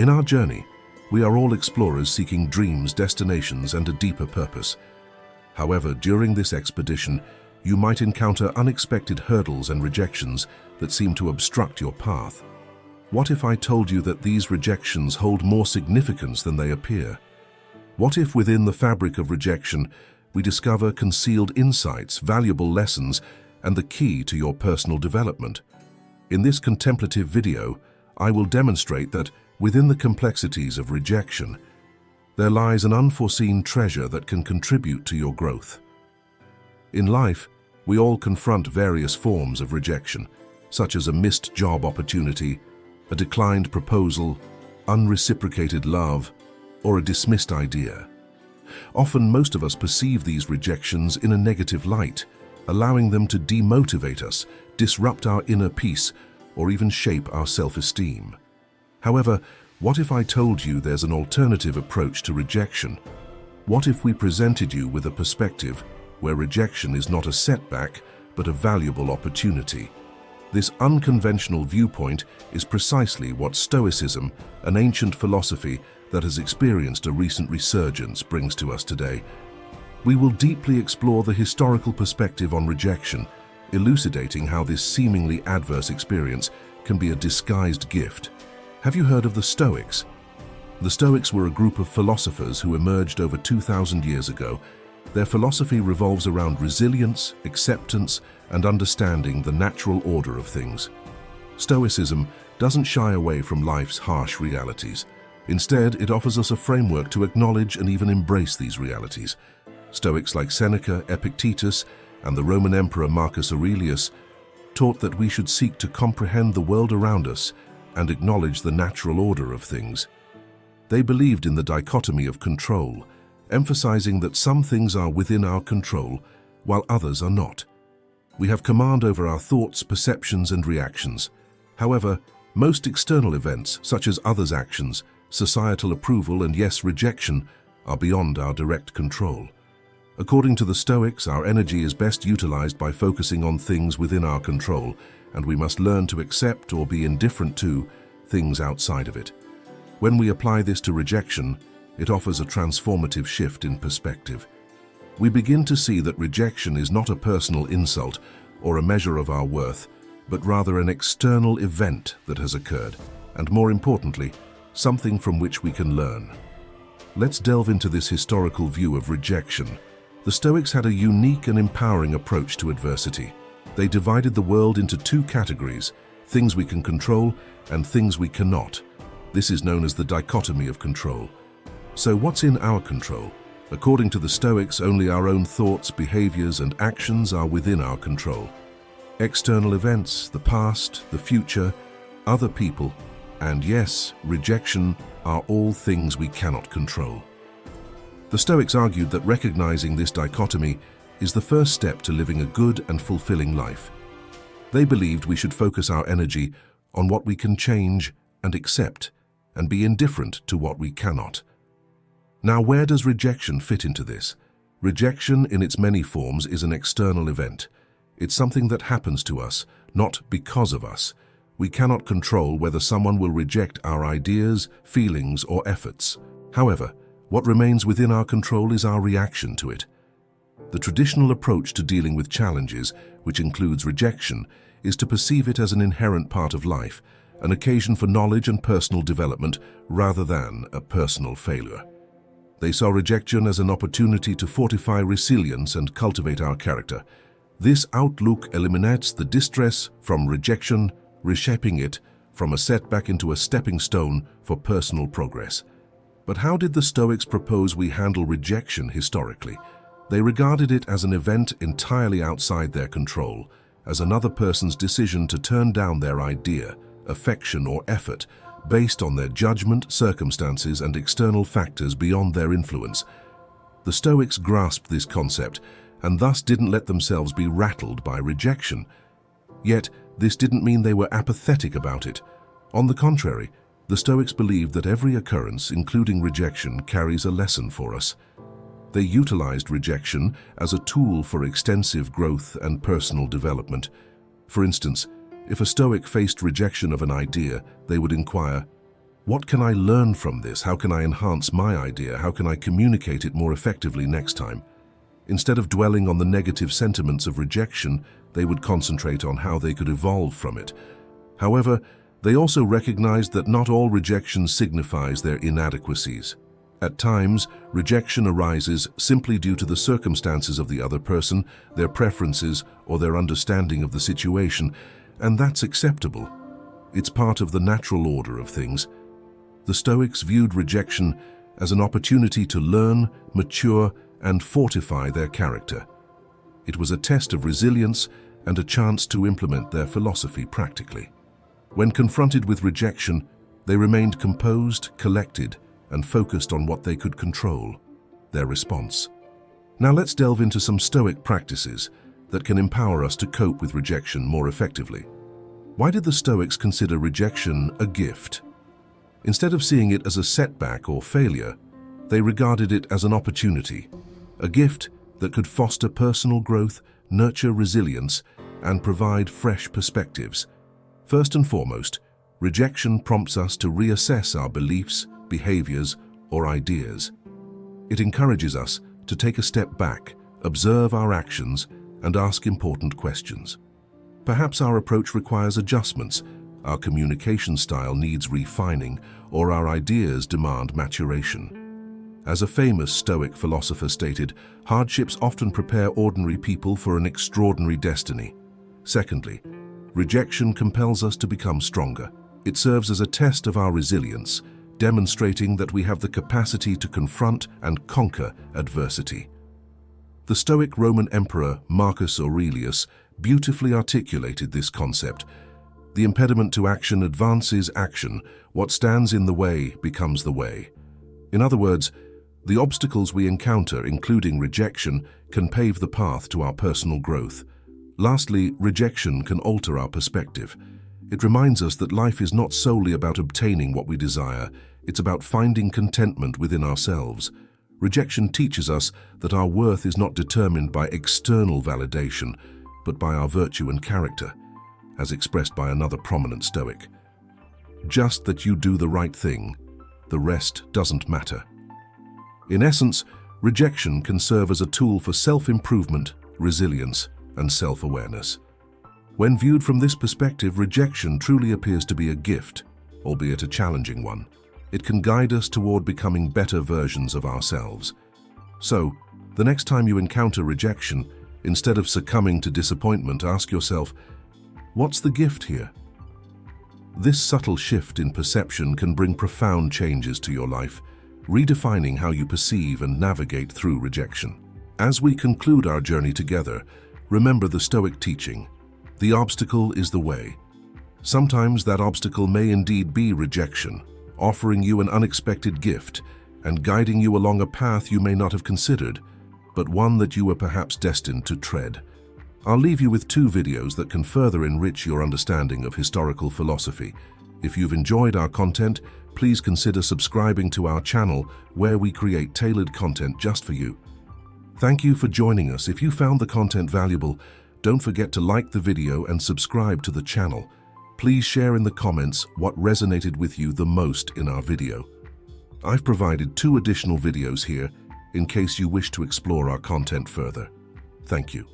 In our journey, we are all explorers seeking dreams, destinations, and a deeper purpose. However, during this expedition, you might encounter unexpected hurdles and rejections that seem to obstruct your path. What if I told you that these rejections hold more significance than they appear? What if within the fabric of rejection, we discover concealed insights, valuable lessons, and the key to your personal development? In this contemplative video, I will demonstrate that within the complexities of rejection, there lies an unforeseen treasure that can contribute to your growth. In life, we all confront various forms of rejection, such as a missed job opportunity, a declined proposal, unreciprocated love, or a dismissed idea. Often, most of us perceive these rejections in a negative light, allowing them to demotivate us, disrupt our inner peace, or even shape our self-esteem. However, what if I told you there's an alternative approach to rejection? What if we presented you with a perspective where rejection is not a setback, but a valuable opportunity? This unconventional viewpoint is precisely what Stoicism, an ancient philosophy that has experienced a recent resurgence, brings to us today. We will deeply explore the historical perspective on rejection, elucidating how this seemingly adverse experience can be a disguised gift. Have you heard of the Stoics? The Stoics were a group of philosophers who emerged over 2,000 years ago. Their philosophy revolves around resilience, acceptance, and understanding the natural order of things. Stoicism doesn't shy away from life's harsh realities. Instead, it offers us a framework to acknowledge and even embrace these realities. Stoics like Seneca, Epictetus, and the Roman Emperor Marcus Aurelius taught that we should seek to comprehend the world around us and acknowledge the natural order of things. They believed in the dichotomy of control, emphasizing that some things are within our control, while others are not. We have command over our thoughts, perceptions, and reactions. However, most external events, such as others' actions, societal approval, and yes, rejection, are beyond our direct control. According to the Stoics, our energy is best utilized by focusing on things within our control, and we must learn to accept or be indifferent to things outside of it. When we apply this to rejection, it offers a transformative shift in perspective. We begin to see that rejection is not a personal insult or a measure of our worth, but rather an external event that has occurred, and more importantly, something from which we can learn. Let's delve into this historical view of rejection. The Stoics had a unique and empowering approach to adversity. They divided the world into two categories: things we can control and things we cannot. This is known as the dichotomy of control. So what's in our control? According to the Stoics, only our own thoughts, behaviors, and actions are within our control. External events, the past, the future, other people, and yes, rejection are all things we cannot control. The Stoics argued that recognizing this dichotomy is the first step to living a good and fulfilling life. They believed we should focus our energy on what we can change and accept, and be indifferent to what we cannot. Now, where does rejection fit into this? Rejection in its many forms is an external event. It's something that happens to us, not because of us. We cannot control whether someone will reject our ideas, feelings, or efforts. However, what remains within our control is our reaction to it. The traditional approach to dealing with challenges, which includes rejection, is to perceive it as an inherent part of life, an occasion for knowledge and personal development rather than a personal failure. They saw rejection as an opportunity to fortify resilience and cultivate our character. This outlook eliminates the distress from rejection, reshaping it from a setback into a stepping stone for personal progress. But how did the Stoics propose we handle rejection historically? They regarded it as an event entirely outside their control, as another person's decision to turn down their idea, affection, or effort based on their judgment, circumstances, and external factors beyond their influence. The Stoics grasped this concept and thus didn't let themselves be rattled by rejection. Yet, this didn't mean they were apathetic about it. On the contrary, the Stoics believed that every occurrence, including rejection, carries a lesson for us. They utilized rejection as a tool for extensive growth and personal development. For instance, if a Stoic faced rejection of an idea, they would inquire, What can I learn from this? How can I enhance my idea? How can I communicate it more effectively next time? Instead of dwelling on the negative sentiments of rejection, they would concentrate on how they could evolve from it. However, they also recognized that not all rejection signifies their inadequacies. At times, rejection arises simply due to the circumstances of the other person, their preferences, or their understanding of the situation, and that's acceptable. It's part of the natural order of things. The Stoics viewed rejection as an opportunity to learn, mature, and fortify their character. It was a test of resilience and a chance to implement their philosophy practically. When confronted with rejection, they remained composed, collected, and focused on what they could control, their response. Now let's delve into some Stoic practices that can empower us to cope with rejection more effectively. Why did the Stoics consider rejection a gift? Instead of seeing it as a setback or failure, they regarded it as an opportunity, a gift that could foster personal growth, nurture resilience, and provide fresh perspectives. First and foremost, rejection prompts us to reassess our beliefs, behaviors, or ideas. It encourages us to take a step back, observe our actions, and ask important questions. Perhaps our approach requires adjustments, our communication style needs refining, or our ideas demand maturation. As a famous Stoic philosopher stated, hardships often prepare ordinary people for an extraordinary destiny. Secondly, rejection compels us to become stronger. It serves as a test of our resilience, demonstrating that we have the capacity to confront and conquer adversity. The Stoic Roman Emperor Marcus Aurelius beautifully articulated this concept. The impediment to action advances action. What stands in the way becomes the way. In other words, the obstacles we encounter, including rejection, can pave the path to our personal growth. Lastly, rejection can alter our perspective. It reminds us that life is not solely about obtaining what we desire, it's about finding contentment within ourselves. Rejection teaches us that our worth is not determined by external validation, but by our virtue and character, as expressed by another prominent Stoic. Just that you do the right thing, the rest doesn't matter. In essence, rejection can serve as a tool for self-improvement, resilience, and self-awareness. When viewed from this perspective, rejection truly appears to be a gift, albeit a challenging one. It can guide us toward becoming better versions of ourselves. So, the next time you encounter rejection, instead of succumbing to disappointment, ask yourself, what's the gift here? This subtle shift in perception can bring profound changes to your life, redefining how you perceive and navigate through rejection. As we conclude our journey together, remember the Stoic teaching. The obstacle is the way. Sometimes that obstacle may indeed be rejection, offering you an unexpected gift and guiding you along a path you may not have considered, but one that you were perhaps destined to tread. I'll leave you with two videos that can further enrich your understanding of historical philosophy. If you've enjoyed our content, please consider subscribing to our channel where we create tailored content just for you. Thank you for joining us. If you found the content valuable, don't forget to like the video and subscribe to the channel. Please share in the comments what resonated with you the most in our video. I've provided 2 additional videos here in case you wish to explore our content further. Thank you.